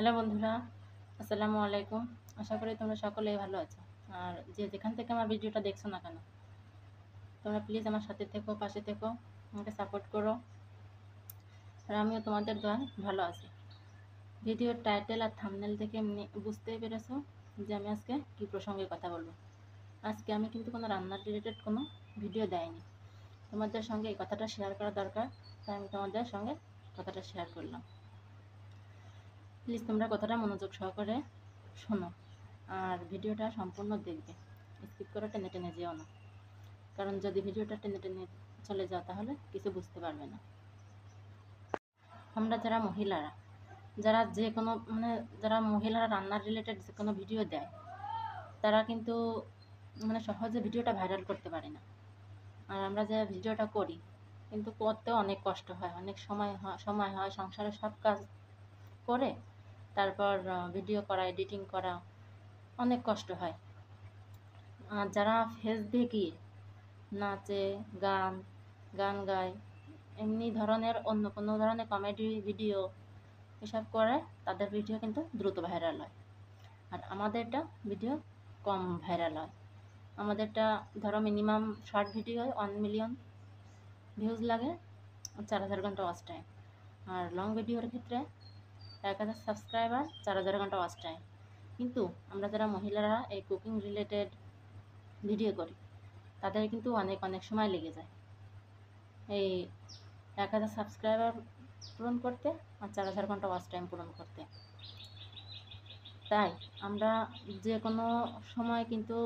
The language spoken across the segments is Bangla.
হ্যালো বন্ধুরা, আসসালামু আলাইকুম। আশা করি তোমরা সকলেই ভালো আছো। আর যে যেখান থেকে আমার ভিডিওটা দেখছো না কেন, তোমরা প্লিজ আমার সাথে থেকো, পাশে থেকো, আমাকে সাপোর্ট করো। আর আমিও তোমাদের দোয়ায় ভালো আছি। ভিডিওর টাইটেল আর থাম্বনেল থেকে এমনি বুঝতেই পেরেছো যে আমি আজকে কী প্রসঙ্গে কথা বলবো। আজকে আমি কিন্তু কোনো রান্নার রিলেটেড কোনো ভিডিও দেয়নি। তোমাদের সঙ্গে এই কথাটা শেয়ার করা দরকার, তাই আমি তোমাদের সঙ্গে কথাটা শেয়ার করলাম। প্লিজ তোমরা কথাটা মনোযোগ সহকারে শোনো আর ভিডিওটা সম্পূর্ণ দেখবে। স্কিপ করে টেনে টেনে যেও না, কারণ যদি ভিডিওটা টেনে টেনে চলে যাও তাহলে কিছু বুঝতে পারবে না। আমরা যারা মহিলারা, যারা যে কোনো যারা মহিলারা রান্নার রিলেটেড যে কোনো ভিডিও দেয়, তারা কিন্তু সহজে ভিডিওটা ভাইরাল করতে পারে না। আর আমরা যে ভিডিওটা করি কিন্তু করতেও অনেক কষ্ট হয়, অনেক সময় হয় সংসারের সব কাজ করে তারপর ভিডিও করা, এডিটিং করা অনেক কষ্ট হয়। আর যারা ফেস দেখিয়ে নাচে, গান গায়, এমনি ধরনের অন্য কোনো ধরনের কমেডি ভিডিও এসব করে, তাদের ভিডিও কিন্তু দ্রুত ভাইরাল হয়। আর আমাদেরটা ভিডিও কম ভাইরাল হয়। আমাদেরটা ধরো minimum short video 1 million views লাগে, 4000 ঘন্টা ওয়াচ টাইম। আর লং ভিডিওর ক্ষেত্রে 1000 সাবস্ক্রাইবার, 4000 ঘন্টা ওয়াচ টাইম। কিন্তু আমরা যারা মহিলারা এই কুকিং রিলেটেড ভিডিও করি, তাদের কিন্তু অনেক সময় লেগে যায় এই 1000 সাবস্ক্রাইবার পূরণ করতে আর 4000 ঘন্টা ওয়াচ টাইম পূরণ করতে। তাই আমরা যে কোনো সময় কিন্তু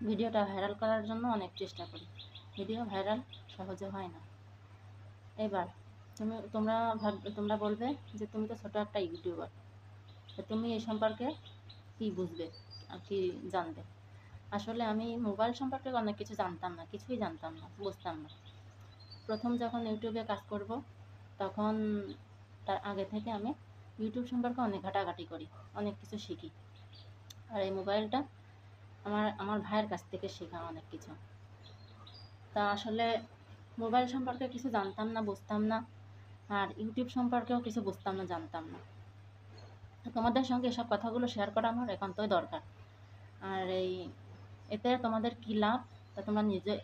ভিডিওটা ভাইরাল করার জন্য অনেক চেষ্টা করি। ভিডিও ভাইরাল সহজে হয় না। এবার তোমরা বলবে যে তুমি তো ছোটো একটা ইউটিউবার, তুমি এই সম্পর্কে কী বুঝবে আর কি জানবে। আসলে আমি মোবাইল সম্পর্কে অনেক কিছু জানতাম না, কিছুই জানতাম না, বুঝতাম না। প্রথম যখন ইউটিউবে কাজ করব, তখন তার আগে থেকে আমি ইউটিউব সম্পর্কে অনেক ঘাটাঘাটি করি, অনেক কিছু শিখি। আর এই মোবাইলটা আমার ভাইয়ের কাছ থেকে শেখা অনেক কিছু। তা আসলে মোবাইল সম্পর্কে কিছু জানতাম না, বুঝতাম না। আর ইউটিউব সম্পর্কেও কিছু বুঝতাম না, জানতাম না। তোমাদের সঙ্গে এসব কথাগুলো শেয়ার করা আমার একান্তই দরকার। আর এতে তোমাদের কী লাভ তা তোমরা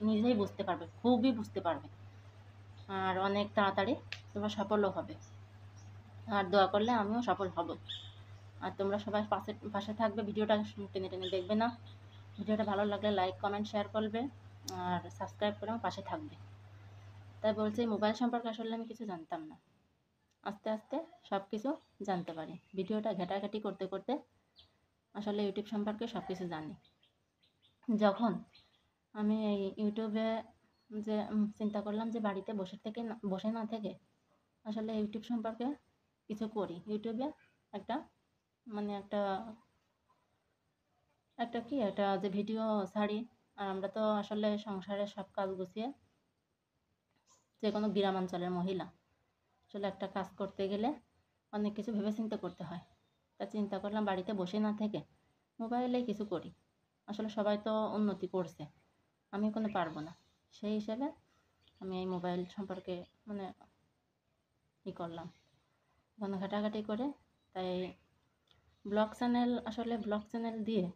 নিজেই বুঝতে পারবে, খুবই বুঝতে পারবে। আর অনেক তাড়াতাড়ি তোমরা সফলও হবে। আর দোয়া করলে আমিও সফল হব। আর তোমরা সবাই পাশে থাকবে, ভিডিওটা টেনে টেনে দেখবে না। ভিডিওটা ভালো লাগলে লাইক, কমেন্ট, শেয়ার করবে আর সাবস্ক্রাইব করে আমার পাশে থাকবে। তাই বলছি, মোবাইল সম্পর্কে আসলে আমি কিছু জানতাম না, আস্তে আস্তে সব কিছু জানতে পারি। ভিডিওটা ঘাটাঘাটি করতে করতে আসলে ইউটিউব সম্পর্কে সব কিছু জানি। যখন আমি এই ইউটিউবে যে চিন্তা করলাম যে বাড়িতে বসে না থেকে আসলে ইউটিউব সম্পর্কে কিছু করি। ইউটিউবে একটা একটা একটা যে ভিডিও ছাড়ি। আর আমরা তো আসলে সংসারের সব কাজ গুছিয়ে, যে কোনো গ্রামাঞ্চলের মহিলা আসলে একটা কাজ করতে গেলে অনেক কিছু ভেবেচিন্তে করতে হয়। তা চিন্তা করলাম বাড়িতে বসে না থেকে মোবাইলেই কিছু করি। আসলে সবাই তো উন্নতি করছে, আমি কোনো পারবো না। সেই হিসেবে আমি এই মোবাইল সম্পর্কে করলাম, ঘাটাঘাটি করে। তাই ব্লগ চ্যানেল দিয়ে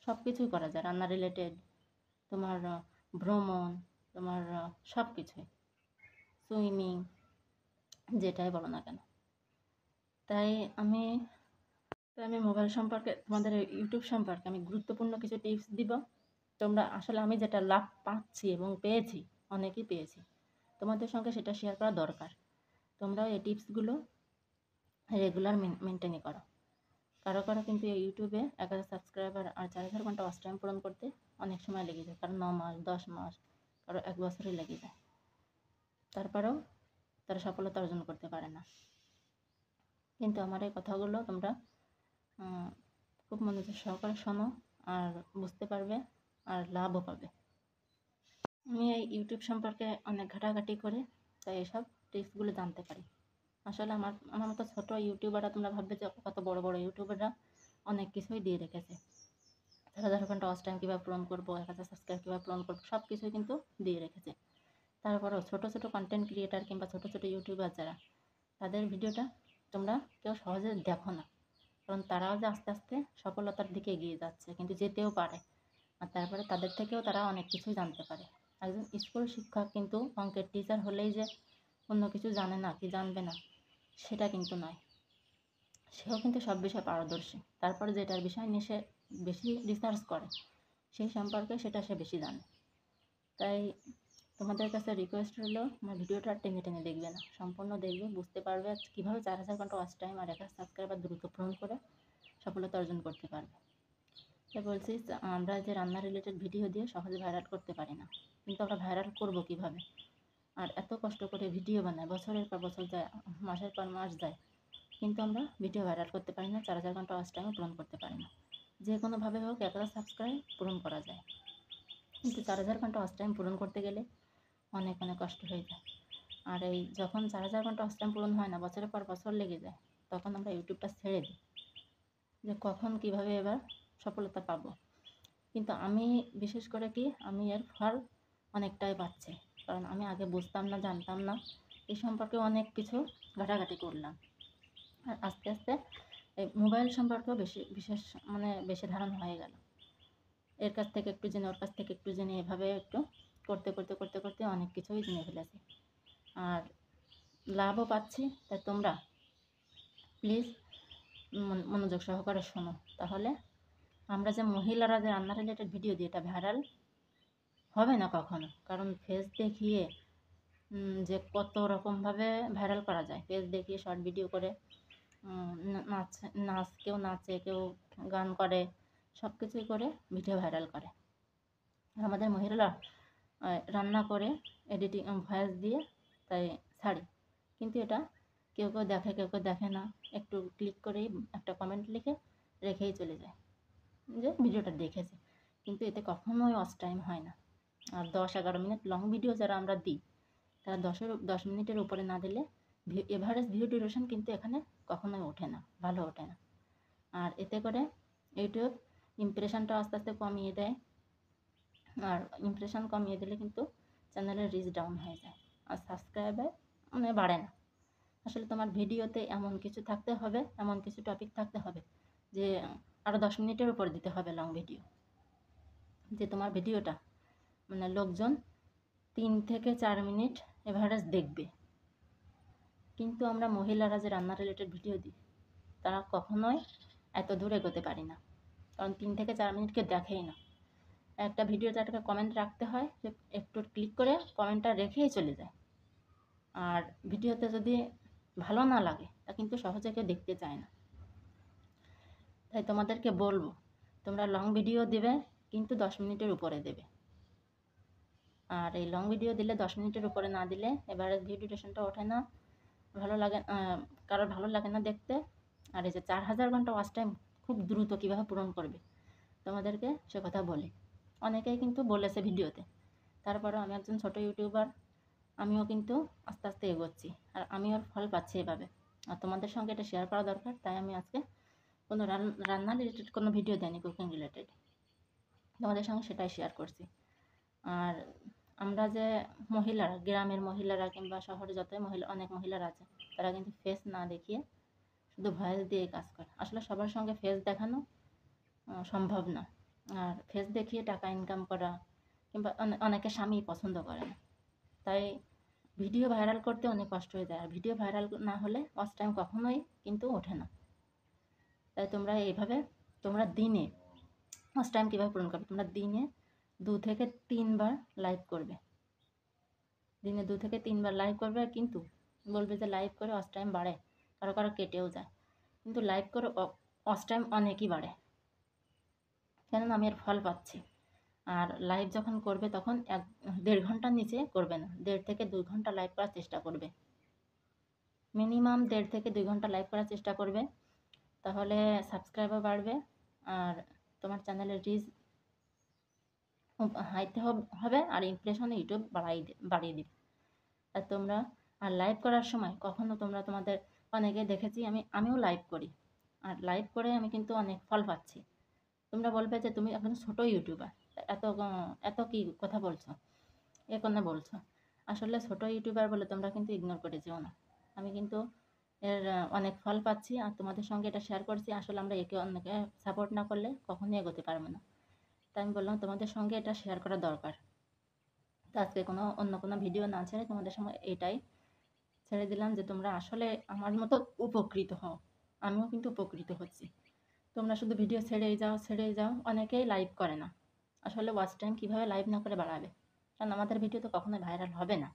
সব কিছুই করা যায়, রান্না রিলেটেড, তোমার ভ্রমণ, তোমার সব কিছুই, সুইমিং, যেটাই বলো না কেন। তাই আমি মোবাইল সম্পর্কে, তোমাদের ইউটিউব সম্পর্কে আমি গুরুত্বপূর্ণ কিছু টিপস দিব। তোমরা আসলে আমি যেটা লাভ পাচ্ছি এবং পেয়েছি, অনেকেই পেয়েছি, তোমাদের সঙ্গে সেটা শেয়ার করা দরকার। তোমরাও এই টিপসগুলো রেগুলার মেনটেনই করো। কারো কিন্তু ইউটিউবে 1000 সাবস্ক্রাইবার আর 4000 ঘন্টা ওয়াচ টাইম পূরণ করতে অনেক সময় লেগে যায়, কারো 9 মাস, 10 মাস, কারো 1 বছরই লেগে যায়। তারপরেও তারা সফলতা অর্জন করতে পারে না। কিন্তু আমার এই কথাগুলো তোমরা খুব মনোযোগ সহকারে শোনো আর বুঝতে পারবে আর লাভও পাবে। আমি এই ইউটিউব সম্পর্কে অনেক ঘাটাঘাটি করে তাই এসব টিপসগুলো জানতে পারি। আসলে আমার মতো ছোটো ইউটিউবাররা, তোমরা ভাববে যে কত বড় বড় ইউটিউবাররা অনেক কিছুই দিয়ে রেখেছে। 4000 ঘন্টা ওয়াচ টাইম কীভাবে পূরণ করবো, 1000 সাবস্ক্রাইব কীভাবে পূরণ করবো, সব কিছুই কিন্তু দিয়ে রেখেছে। তারপরেও ছোটো ছোটো কন্টেন্ট ক্রিয়েটার কিংবা ছোটো ছোটো ইউটিউবার যারা, তাদের ভিডিওটা তোমরা কেউ সহজে দেখো না, কারণ তারাও যে আস্তে আস্তে সফলতার দিকে এগিয়ে যাচ্ছে, কিন্তু যেতেও পারে। আর তারপরে তাদের থেকেও তারা অনেক কিছুই জানতে পারে। একজন স্কুল শিক্ষক কিন্তু অঙ্কের টিচার হলেই যে অন্য কিছু জানে না কি জানবে না সেটা কিন্তু নয়, সেও কিন্তু সব বিষয়ে পারদর্শী। তারপরে যেটার বিষয় নিয়ে সে বেশি রিসার্চ করে সেই সম্পর্কে সেটা সে বেশি জানে। তাই তোমাদের কাছে রিকোয়েস্ট হলো, আমার ভিডিওটা টেনে টেনে দেখবে না, সম্পূর্ণ দেখবে, বুঝতে পারবে কীভাবে 4000 ঘন্টা ওয়াচ টাইম আর 1000 সাবস্ক্রাইবার দ্রুত পূরণ করে সফলতা অর্জন করতে পারবে। তাই বলছি, আমরা যে রান্না রিলেটেড ভিডিও দিয়ে সহজে ভাইরাল করতে পারি না, কিন্তু আমরা ভাইরাল করবো কীভাবে? আর এত কষ্ট করে ভিডিও বানায়, বছরের পর বছর যায়, মাসের পর মাস যায়, কিন্তু আমরা ভিডিও ভাইরাল করতে পারি না, 4000 ঘন্টা ওয়াচ টাইমও পূরণ করতে পারি না। যে কোনোভাবে হোক 1000 সাবস্ক্রাইব পূরণ করা যায়, কিন্তু 4000 ঘন্টা ওয়াচ টাইম পূরণ করতে গেলে অনেক অনেক কষ্ট হয়ে যায়। আর এই যখন 4000 ঘন্টা ওয়াচ টাইম পূরণ হয় না, বছরের পর বছর লেগে যায়, তখন আমরা ইউটিউবটা ছেড়ে দিই যে কখন কিভাবে এবার সফলতা পাবো। কিন্তু আমি বিশেষ করে কি, আমি এর ফল অনেকটাই পাচ্ছি, কারণ আমি আগে বুঝতাম না, জানতাম না, এই সম্পর্কে অনেক কিছু ঘাটাঘাটি করলাম। আর আস্তে আস্তে এই মোবাইল সম্পর্কেও বেশি ধারণা হয়ে গেল। এর কাছ থেকে একটু জেনে, ওর কাছ থেকে একটু জেনে, এভাবে একটু করতে করতে করতে করতে অনেক কিছুই জেনে ফেলেছি, আর লাভও পাচ্ছি। তাই তোমরা প্লিজ মনোযোগ সহকারে শোনো, তাহলে আমরা যে মহিলারা যে রান্না রিলেটেড ভিডিও দিই, এটা ভাইরাল হবে না কখনো। কারণ ফেস দেখিয়ে যে কত রকমভাবে ভাইরাল করা যায়, ফেস দেখিয়ে শর্ট ভিডিও করে কেউ নাচে, কেউ গান করে, সব কিছুই করে ভিডিও ভাইরাল করে। আমাদের মহিলারা রান্না করে এডিটিং ভয়েস দিয়ে তাই ছাড়ি, কিন্তু এটা কেউ কেউ দেখে, কেউ কেউ দেখে না, একটু ক্লিক করেই একটা কমেন্ট লিখে রেখেই চলে যায় যে ভিডিওটা দেখেছে, কিন্তু এতে কখনোই ওয়াচ টাইম হয় না। আর 10-11 মিনিট লং ভিডিও যারা আমরা দিই, তারা 10 মিনিটের উপরে না দিলে এভারেজ ভিউ ডিউরেশন কিন্তু এখানে কখনোই ওঠে না, ভালো ওঠে না। আর এতে করে ইউটিউব ইমপ্রেশনটা আস্তে আস্তে কমিয়ে দেয়, আর ইমপ্রেশন কমিয়ে দিলে কিন্তু চ্যানেলের রিচ ডাউন হয়ে যায়, আর সাবস্ক্রাইবার বাড়ে না। আসলে তোমার ভিডিওতে এমন কিছু থাকতে হবে, এমন কিছু টপিক থাকতে হবে যে আরও 10 মিনিটের উপর দিতে হবে লং ভিডিও, যে তোমার ভিডিওটা লোকজন 3 থেকে 4 মিনিট এভারেজ দেখবে। কিন্তু আমরা মহিলারা যে রান্না রিলেটেড ভিডিও দিই, তারা কখনোই এত দূর এগোতে পারি না, কারণ 3 থেকে 4 মিনিটকে দেখেই না। একটা ভিডিওতে একটা কমেন্ট রাখতে হয়, যে একটু ক্লিক করে কমেন্টটা রেখেই চলে যায়। আর ভিডিওতে যদি ভালো না লাগে, তা কিন্তু সহজে কেউ দেখতে চায় না। তাই তোমাদেরকে বলবো, তোমরা লং ভিডিও দেবে, কিন্তু 10 মিনিটের উপরে দেবে। আর এই লং ভিডিও দিলে 10 মিনিটের উপরে না দিলে এভারেজ ভিউ ডিউরেশনটা ওঠে না, ভালো লাগে, কারোর ভালো লাগে না দেখতে। আর এই যে 4000 ঘন্টা ওয়াচ টাইম খুব দ্রুত কীভাবে পূরণ করবে, তোমাদেরকে সে কথা বলি। অনেকেই কিন্তু বলেছে ভিডিওতে, তারপরেও আমি একজন ছোট ইউটিউবার, আমিও কিন্তু আস্তে আস্তে এগোচ্ছি, আর আমি ওর ফল পাচ্ছি এভাবে। আর তোমাদের সঙ্গে এটা শেয়ার করা দরকার, তাই আমি আজকে কোনো রান্না রিলেটেড কোনো ভিডিও দেয়নি, কুকিং রিলেটেড, তোমাদের সঙ্গে সেটাই শেয়ার করছি। আর আমরা যে মহিলারা, গ্রামের মহিলারা কিংবা শহরে যতই অনেক মহিলারা আছে, তারা কিন্তু ফেস না দেখিয়ে শুধু ভয়েস দিয়ে কাজ করে। আসলে সবার সঙ্গে ফেস দেখানো সম্ভব না, আর ফেস দেখিয়ে টাকা ইনকাম করা কিংবা অনেকে স্বামী পছন্দ করে না, তাই ভিডিও ভাইরাল করতে অনেক কষ্ট হয়ে যায়। আর ভিডিও ভাইরাল না হলে ওয়াচ টাইম কখনোই কিন্তু ওঠে না। তাই তোমরা এইভাবে দিনে ওয়াচ টাইম কীভাবে পূরণ করবে, তোমরা দিনে 2 থেকে 3 বার লাইভ করবে, দিনে 2 থেকে 3 বার লাইভ করবে। কিন্তু বলবে যে লাইভ করে ওয়াচ টাইম বাড়ে, কারো কারো কেটেও যায়, কিন্তু লাইভ করে ওয়াচ টাইম অনেকই বাড়ে, কেননা আমি এর ফল পাচ্ছি। আর লাইভ যখন করবে তখন 1-1.5 ঘন্টার নিচে করবে না, 1.5 থেকে 2 ঘন্টা লাইভ করার চেষ্টা করবে, মিনিমাম 1.5 থেকে 2 ঘন্টা লাইভ করার চেষ্টা করবে, তাহলে সাবস্ক্রাইবার বাড়বে, আর তোমার চ্যানেলের রিচ হাইতে হবে, আর ইমপ্রেশনে ইউটিউব বাড়িয়ে দিবে। আর তোমরা লাইভ করার সময় কখনো তোমাদের অনেকে দেখেছি, আমিও লাইভ করি, আর লাইভ করে আমি কিন্তু অনেক ফল পাচ্ছি। তোমরা বলবে যে তুমি এখন ছোটো ইউটিউবার, এত কি কথা বলছো, এ কথা বলছো। আসলে ছোটো ইউটিউবার বলে তোমরা কিন্তু ইগনোর করে যেও না, আমি কিন্তু এর অনেক ফল পাচ্ছি আর তোমাদের সঙ্গে এটা শেয়ার করছি। আসলে আমরা একে অন্যকে সাপোর্ট না করলে কখনোই এগোতে পারবো না। তাই আমি বললাম তোমাদের সঙ্গে এটা শেয়ার করা দরকার। তো আজকে অন্য কোনো ভিডিও না ছেড়ে তোমাদের সঙ্গে এটাই ছেড়ে দিলাম যে তোমরা আসলে আমার মতো উপকৃত হও। আমিও কিন্তু উপকৃত হচ্ছি। তোমরা শুধু ভিডিও ছেড়েই যাও। অনেকেই লাইভ করে না। আসলে ওয়াচ টাইম কীভাবে লাইভ না করে বাড়াবে? কারণ আমাদের ভিডিও তো কখনোই ভাইরাল হবে না।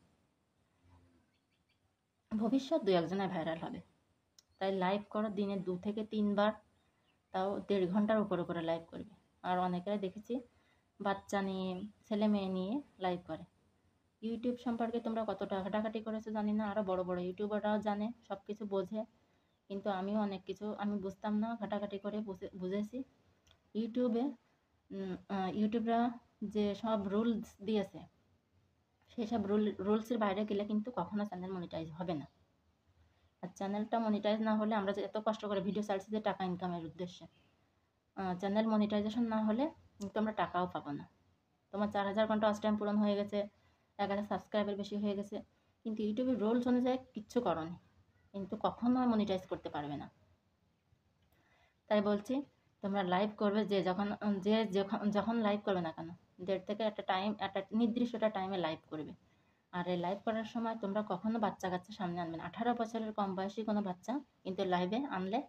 ভবিষ্যৎ 2-1 ভাইরাল হবে। তাই লাইভ করো দিনে 2 থেকে 3 বার, তাও 1.5 ঘন্টার উপরে লাইভ করবে। আর অনেকেই দেখেছি বাচ্চা নিয়ে, ছেলে মেয়ে নিয়ে লাইভ করে। ইউটিউব সম্পর্কে তোমরা কতটা ঘাটাঘাটি করেছো জানি না, আরও বড় বড় ইউটিউবাররাও জানে, সব কিছু বোঝে। কিন্তু আমিও অনেক কিছু আমি বুঝতাম না, ঘাটাঘাটি করে বুঝেছি। ইউটিউবরা যে সব রুলস দিয়েছে, সেসব রুলসের বাইরে গেলে কিন্তু কখনো চ্যানেল মনিটাইজ হবে না। আর চ্যানেলটা মনিটাইজ না হলে, আমরা যে এত কষ্ট করে ভিডিও ছাড়ছি যে টাকা ইনকামের উদ্দেশ্যে, চ্যানেল মনিটাইজেশন না হলে কিন্তু আমরা টাকাও পাবো না। তোমার 4000 ঘন্টা ওয়াচ টাইম পূরণ হয়ে গেছে, 1000 সাবস্ক্রাইবার বেশি হয়ে গেছে, কিন্তু ইউটিউবের রুলস অনুযায়ী কিচ্ছু করনি, কিন্তু কখনো মনিটাইজ করতে পারবে না। তাই বলছি তোমরা লাইভ করবে, যখন লাইভ করবে না কেন, 1.5 থেকে একটা নির্দিষ্ট টাইমে লাইভ করবে। আর এই লাইভ করার সময় তোমরা কখনো বাচ্চা কাচ্চা সামনে আনবে না। 18 বছরের কম বয়সী কোনো বাচ্চা কিন্তু লাইভে আনলে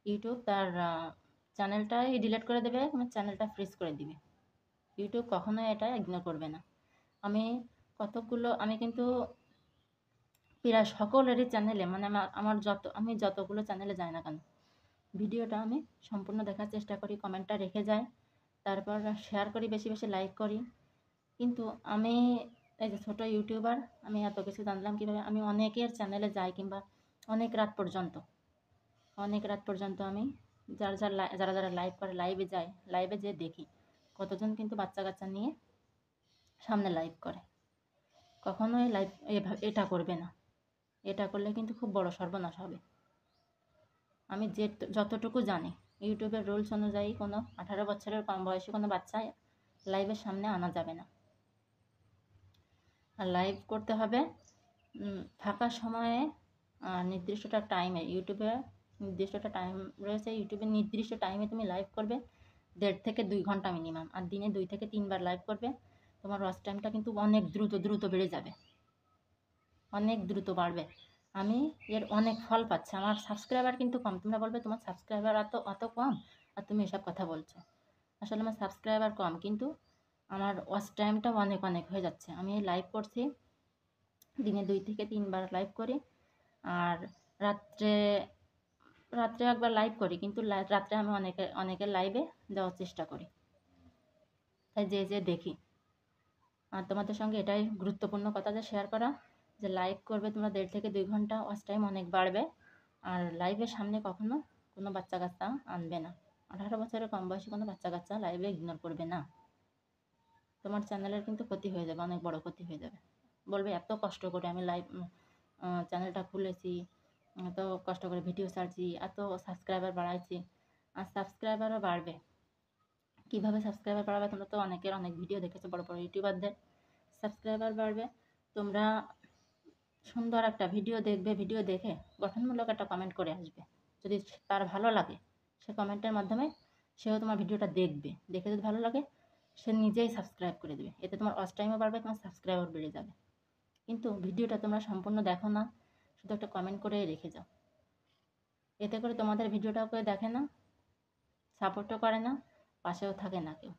ইউটিউব তার চ্যানেলটাই ডিলিট করে দেবে, তোমার চ্যানেলটা ফ্রিজ করে দিবে। ইউটিউব কখনোই এটা ইগনোর করবে না। আমি কিন্তু প্রায় সকলেরই চ্যানেলে, মানে আমি যতগুলো চ্যানেলে যাই না কেন, ভিডিওটা আমি সম্পূর্ণ দেখার চেষ্টা করি, কমেন্টটা রেখে যাই, তারপর শেয়ার করি, বেশি বেশি লাইক করি। কিন্তু আমি এই যে ছোটো ইউটিউবার, আমি এত কিছু জানলাম কীভাবে? আমি অনেকের চ্যানেলে যাই, কিংবা অনেক রাত পর্যন্ত আমি যারা লাইভ করে, লাইভে যাই, লাইভে যেয়ে দেখি কতজন কিন্তু বাচ্চা কাচ্চা নিয়ে সামনে লাইভ করে। কখনোই লাইভ এটা করবে না। এটা করলে কিন্তু খুব বড় সর্বনাশ হবে। আমি যতটুকু জানি, ইউটিউবের রুলস অনুযায়ী কোনো 18 বছরের কম বয়সী কোনো বাচ্চা লাইভের সামনে আনা যাবে না। আর লাইভ করতে হবে ফাঁকা সময়ে, নির্দিষ্টটা টাইমে। ইউটিউবে নির্দিষ্টটা টাইম রয়েছে, ইউটিউবের নির্দিষ্ট টাইমে তুমি লাইভ করবে, 1.5 থেকে 2 ঘন্টা মিনিমাম। আর দিনে 2 থেকে 3 বার লাইভ করবে। তোমার ওয়াচ টাইমটা কিন্তু অনেক দ্রুত বেড়ে যাবে, অনেক দ্রুত বাড়বে। আমি এর অনেক ফল পাচ্ছি। আমার সাবস্ক্রাইবার কিন্তু কম। তোমরা বলবে তোমার সাবস্ক্রাইবার অত কম আর তুমি এসব কথা বলছো। আসলে আমার সাবস্ক্রাইবার কম, কিন্তু আমার ওয়াচ টাইমটাও অনেক হয়ে যাচ্ছে। আমি লাইভ করছি, দিনে 2 থেকে 3 বার লাইভ করি। আর রাত্রে একবার লাইভ করি, কিন্তু রাত্রে আমি অনেকের লাইভে যাওয়ার চেষ্টা করি, তাই যে দেখি। আর তোমাদের সঙ্গে এটাই গুরুত্বপূর্ণ কথা যে শেয়ার করা, যে লাইভ করবে তোমরা 1.5 থেকে 2 ঘন্টা, ওয়াচ টাইম অনেক বাড়বে। আর লাইভের সামনে কখনো কোনো বাচ্চা কাচ্চা আনবে না। 18 বছরের কম বয়সী কোনো বাচ্চা কাচ্চা লাইভে ইগনোর করবে না। তোমার চ্যানেলের কিন্তু ক্ষতি হয়ে যাবে, অনেক বড় ক্ষতি হয়ে যাবে। বলবে এত কষ্ট করে আমি চ্যানেলটা খুলেছি, এত কষ্ট করে ভিডিও ছাড়ছি, এত সাবস্ক্রাইবার বাড়াইছি, আর সাবস্ক্রাইবারও বাড়বে। কীভাবে সাবস্ক্রাইবার বাড়াবে? তোমরা তো অনেকের অনেক ভিডিও দেখেছো, বড় ইউটিউবারদের সাবস্ক্রাইবার বাড়বে। তোমরা সুন্দর একটা ভিডিও দেখবে, ভিডিও দেখে গঠনমূলক একটা কমেন্ট করে আসবে। যদি তার ভালো লাগে, সে কমেন্টের মাধ্যমে সেও তোমার ভিডিওটা দেখবে, দেখে যদি ভালো লাগে সে নিজেই সাবস্ক্রাইব করে দেবে। এতে তোমার ওয়াচ টাইমও বাড়বে, তোমার সাবস্ক্রাইবার বেড়ে যাবে। কিন্তু ভিডিওটা তোমরা সম্পূর্ণ দেখো না, শুধু একটা কমেন্ট করে রেখে যাও। এতে করে তোমাদের ভিডিওটাও কেউ দেখে না, সাপোর্টও করে না, পাশেও থাকে না কেউ।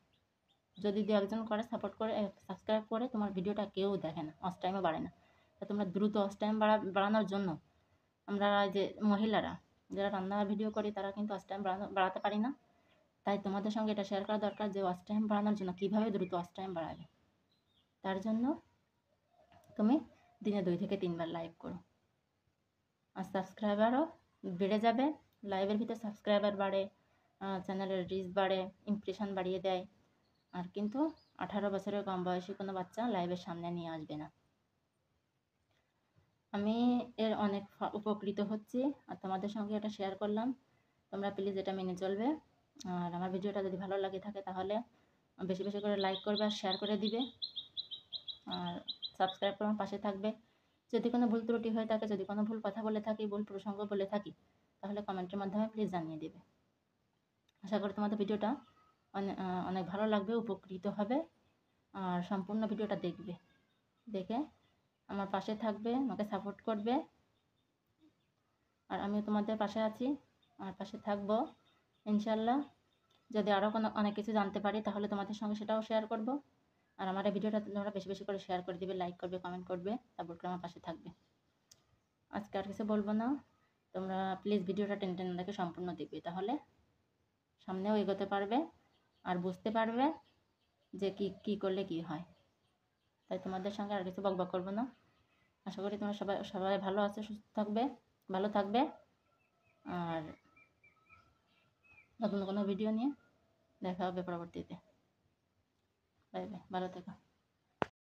যদি 2-1 করে সাপোর্ট করে, সাবস্ক্রাইব করে, তোমার ভিডিওটা কেউ দেখে না, ওয়াচ টাইমও বাড়ে না। তা তোমরা দ্রুত ওয়াচ টাইম বাড়ানোর জন্য, আমরা যে মহিলারা যারা রান্নার ভিডিও করি, তারা কিন্তু ওয়াচ টাইম বাড়াতে পারি না। তাই তোমাদের সঙ্গে এটা শেয়ার করা দরকার যে ওয়াচ টাইম বাড়ানোর জন্য কীভাবে দ্রুত ওয়াচ টাইম বাড়াবে। তার জন্য তুমি দিনে 2 থেকে 3 বার লাইভ করো, আর সাবস্ক্রাইবারও বেড়ে যাবে। লাইভের ভিতরে সাবস্ক্রাইবার বাড়ে, চ্যানেলের রিচ বাড়ে, ইমপ্রেশন বাড়িয়ে দেয়। আর কিন্তু 18 বছরের কম বয়সী কোনো বাচ্চা লাইভের সামনে নিয়ে আসবে না। আমি এর অনেক উপকৃত হচ্ছি, আর তোমাদের সঙ্গে এটা শেয়ার করলাম। তোমরা প্লিজ এটা মেনে চলবে। আর আমার ভিডিওটা যদি ভালো লাগে থাকে, তাহলে বেশি বেশি করে লাইক করবে আর শেয়ার করে দিবে, আর সাবস্ক্রাইব করে আমার পাশে থাকবে। যদি কোনো ভুল ত্রুটি হয়ে থাকে, যদি কোনো ভুল কথা বলে থাকি, ভুল প্রসঙ্গ বলে থাকি, তাহলে কমেন্টের মাধ্যমে প্লিজ জানিয়ে দেবে। আশা করি তোমাদের ভিডিওটা অনেক ভালো লাগবে, উপকৃত হবে। আর সম্পূর্ণ ভিডিওটা দেখবে, দেখে আমার পাশে থাকবে, আমাকে সাপোর্ট করবে। আর আমিও তোমাদের পাশে আছি, আর পাশে থাকবো ইনশাল্লাহ। যদি আরও অনেক কিছু জানতে পারি তাহলে তোমাদের সঙ্গে সেটাও শেয়ার করব। আর আমার এই ভিডিওটা তোমরা বেশি বেশি করে শেয়ার করে দিবে, লাইক করবে, কমেন্ট করবে, সাপোর্ট করে আমার পাশে থাকবে। আজকে আর কিছু বলবো না, তোমরা প্লিজ ভিডিওটা টেনে টেনে দেখে সম্পূর্ণ দেখবে, তাহলে সামনেও এগোতে পারবে আর বুঝতে পারবে যে কি করলে কি হয়। তাই তোমাদের সঙ্গে আর কিছু বকবক করবো না। আশা করি তোমরা সবাই ভালো আছো, সুস্থ থাকবে, ভালো থাকবে। আর নতুন কোনো ভিডিও নিয়ে দেখা হবে পরবর্তীতে। বাই বাই, ভালো থেকো।